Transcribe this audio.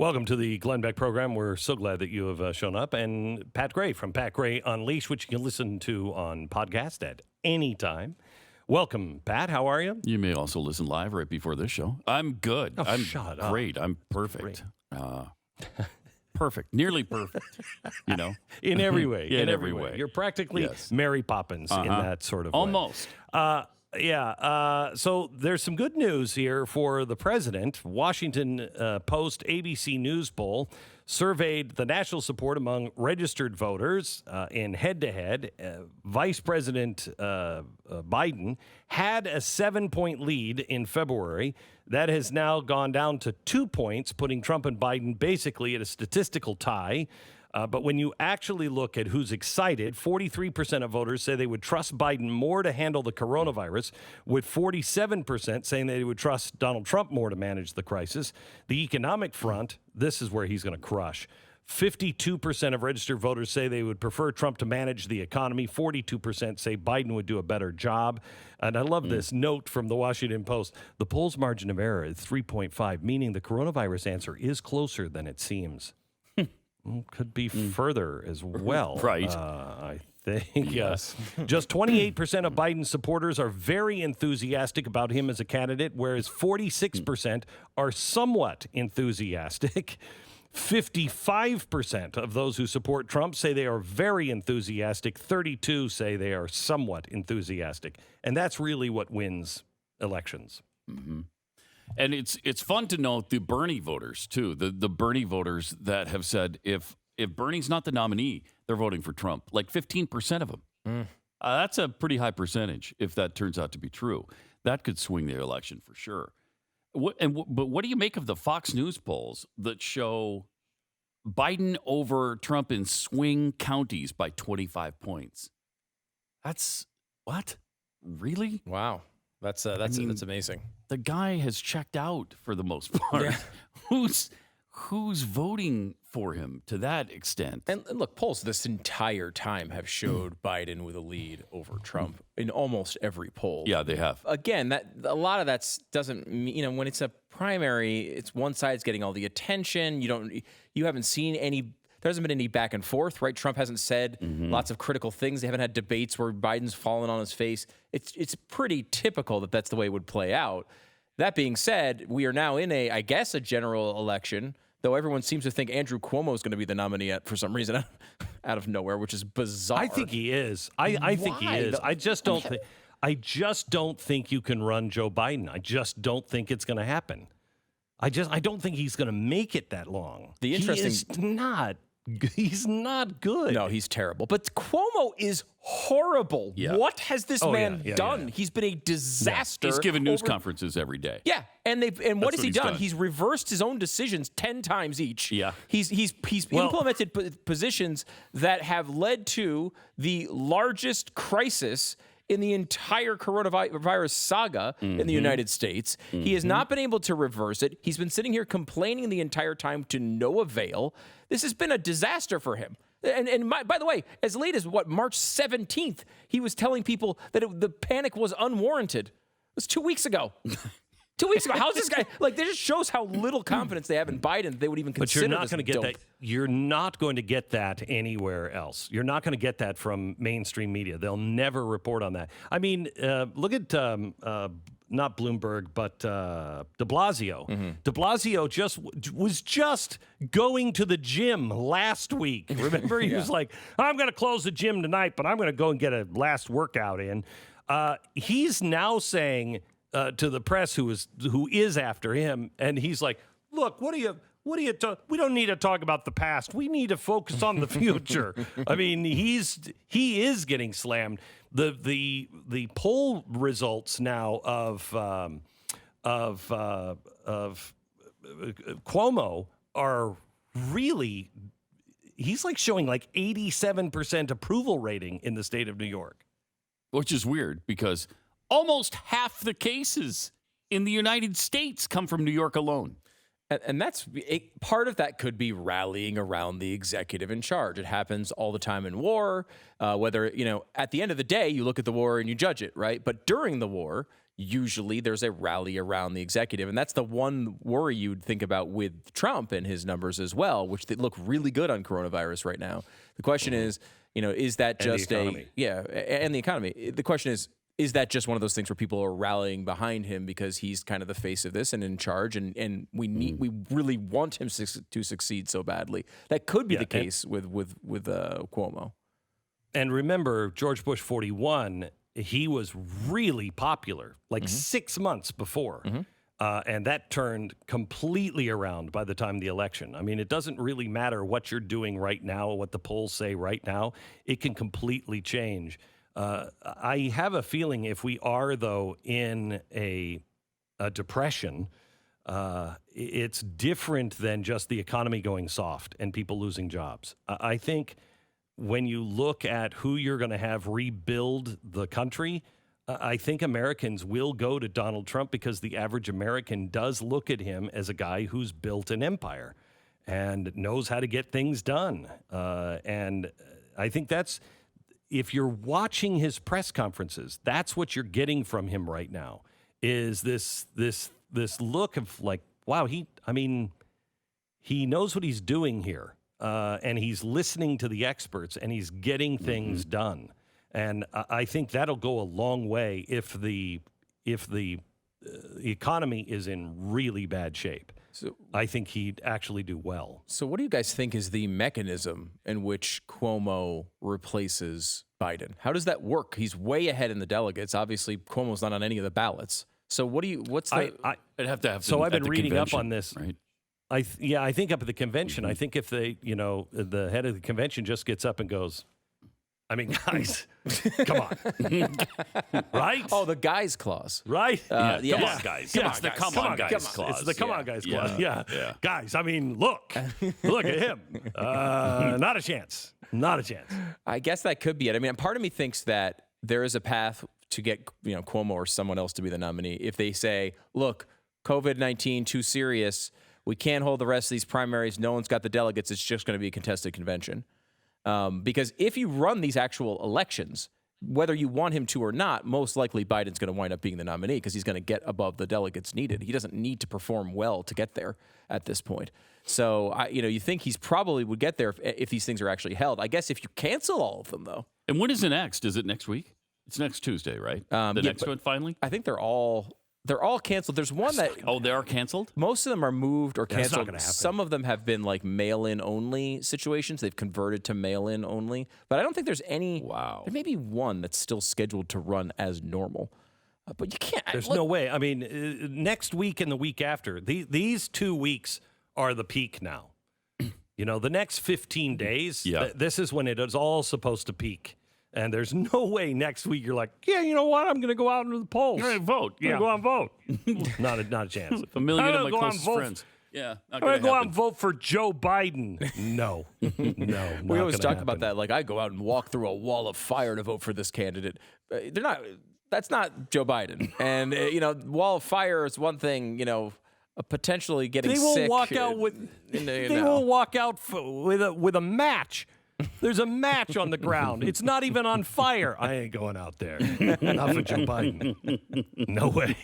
Welcome to the Glenn Beck program. We're so glad that you have shown up. And Pat Gray from Pat Gray Unleashed, which you can listen to on podcast at any time. Welcome, Pat. How are you? You may also listen live right before this show. I'm good. Oh, I'm shut up. great. I'm perfect. Perfect. Nearly perfect. You know? In every way. In every way. You're practically Yes. Mary Poppins in that sort of way. Almost. So there's some good news here for the president. Washington Post ABC News poll surveyed the national support among registered voters in head-to-head. Vice President Biden had a 7-point lead in February. That has now gone down to 2 points, putting Trump and Biden basically at a statistical tie. But when you actually look at who's excited, 43% of voters say they would trust Biden more to handle the coronavirus, with 47% saying they would trust Donald Trump more to manage the crisis. The economic front, this is where he's going to crush. 52% of registered voters say they would prefer Trump to manage the economy. 42% say Biden would do a better job. And I love this note from the Washington Post. The poll's margin of error is 3.5, meaning the coronavirus answer is closer than it seems. Could be further as well. Right. I think. Yes. Just 28% of Biden's supporters are very enthusiastic about him as a candidate, whereas 46% are somewhat enthusiastic. 55% of those who support Trump say they are very enthusiastic. 32% say they are somewhat enthusiastic. And that's really what wins elections. Mm-hmm. And it's fun to note the Bernie voters, too. The Bernie voters that have said if Bernie's not the nominee, they're voting for Trump. Like 15% of them. That's a pretty high percentage if that turns out to be true. That could swing the election for sure. But what do you make of the Fox News polls that show Biden over Trump in swing counties by 25 points? That's what? Really? Wow. That's amazing. The guy has checked out for the most part. Yeah. Who's voting for him to that extent? And look, polls this entire time have showed Biden with a lead over Trump in almost every poll. Yeah, they have. Again, that a lot of that doesn't mean, when it's a primary, it's one side's getting all the attention. You haven't seen any. There hasn't been any back and forth, right? Trump hasn't said lots of critical things. They haven't had debates where Biden's fallen on his face. It's pretty typical that that's the way it would play out. That being said, we are now in a general election, though everyone seems to think Andrew Cuomo is going to be the nominee for some reason out of nowhere, which is bizarre. I think he is. I think he is. I just don't think you can run Joe Biden. I just don't think it's going to happen. I don't think he's going to make it that long. He's not good. No, he's terrible. But Cuomo is horrible. Yeah. What has this man done? Yeah. He's been a disaster. He's given news conferences every day. Yeah, and what has he done? done. He's reversed his own decisions 10 times each. Yeah. He's implemented positions that have led to the largest crisis in the entire coronavirus saga in the United States. He has not been able to reverse it. He's been sitting here complaining the entire time to no avail. This has been a disaster for him. And by the way, as late as March 17th, he was telling people that the panic was unwarranted. It was 2 weeks ago. 2 weeks ago. How's this guy? Like, that just shows how little confidence they have in Biden that they would even consider this. But you're not going to get that. You're not going to get that anywhere else. You're not going to get that from mainstream media. They'll never report on that. I mean, look at not Bloomberg, but de Blasio. De Blasio was just going to the gym last week. Remember, he was like, "I'm going to close the gym tonight, but I'm going to go and get a last workout in." He's now saying to the press who is after him, and he's like, "Look, what do you we don't need to talk about the past. We need to focus on the future." I mean, he is getting slammed. The poll results now of Cuomo are really, he's like showing like 87% approval rating in the state of New York, Which is weird because almost half the cases in the United States come from New York alone. And that's part of that could be rallying around the executive in charge. It happens all the time in war, whether, at the end of the day, you look at the war and you judge it, right? But during the war, usually there's a rally around the executive. And that's the one worry you'd think about with Trump and his numbers as well, which they look really good on coronavirus right now. The question is, is that just and the economy. The question is that just one of those things where people are rallying behind him because he's kind of the face of this and in charge, and we really want him to succeed so badly? That could be the case with Cuomo. And remember, George Bush 41, he was really popular, like 6 months before. And that turned completely around by the time the election. I mean, it doesn't really matter what you're doing right now, what the polls say right now. It can completely change. I have a feeling if we are, though, in a depression, it's different than just the economy going soft and people losing jobs. I think when you look at who you're going to have rebuild the country, I think Americans will go to Donald Trump because the average American does look at him as a guy who's built an empire and knows how to get things done. And I think that's, if you're watching his press conferences, that's what you're getting from him right now, is this look of like, wow, he knows what he's doing here. And he's listening to the experts and he's getting things done. And I think that'll go a long way if the economy is in really bad shape. So I think he'd actually do well. So what do you guys think is the mechanism in which Cuomo replaces Biden? How does that work? He's way ahead in the delegates. Obviously, Cuomo's not on any of the ballots. So I'd have to have so I've been reading up on this. Right? I think up at the convention, I think if they, the head of the convention just gets up and goes, I mean, guys, come on. Right? Oh, the guys clause. Right? Come on, guys. It's the come on, guys clause. It's the come on, guys clause. Yeah. Guys, I mean, look at him. Not a chance. Not a chance. I guess that could be it. I mean, part of me thinks that there is a path to get, Cuomo or someone else to be the nominee. If they say, look, COVID-19 too serious, we can't hold the rest of these primaries. No one's got the delegates. It's just going to be a contested convention. Because if you run these actual elections, whether you want him to or not, most likely Biden's going to wind up being the nominee because he's going to get above the delegates needed. He doesn't need to perform well to get there at this point. So, you think he's probably would get there if these things are actually held. I guess if you cancel all of them, though. And when is it next? Is it next week? It's next Tuesday, right? The next one, finally? I think they're all canceled. There's one that... Oh, they are canceled? Most of them are moved or canceled. That's not gonna happen. Some of them have been like mail-in only situations. They've converted to mail-in only. But I don't think there's any... Wow. There may be one that's still scheduled to run as normal. But you can't... There's no way. I mean, next week and the week after, these 2 weeks are the peak now. The next 15 days, this is when it is all supposed to peak. And there's no way next week you're like, yeah, you know what? I'm going to go out into the polls. I'm going to vote. Yeah. I'm going to go out and vote. not a chance. A million of my closest friends. Yeah, I'm going to go out and vote for Joe Biden. No. We always talk about that. Like, I go out and walk through a wall of fire to vote for this candidate. That's not Joe Biden. And, wall of fire is one thing, potentially getting sick. They will walk out with with a match. There's a match on the ground. It's not even on fire. I ain't going out there. Not for Joe Biden. No way.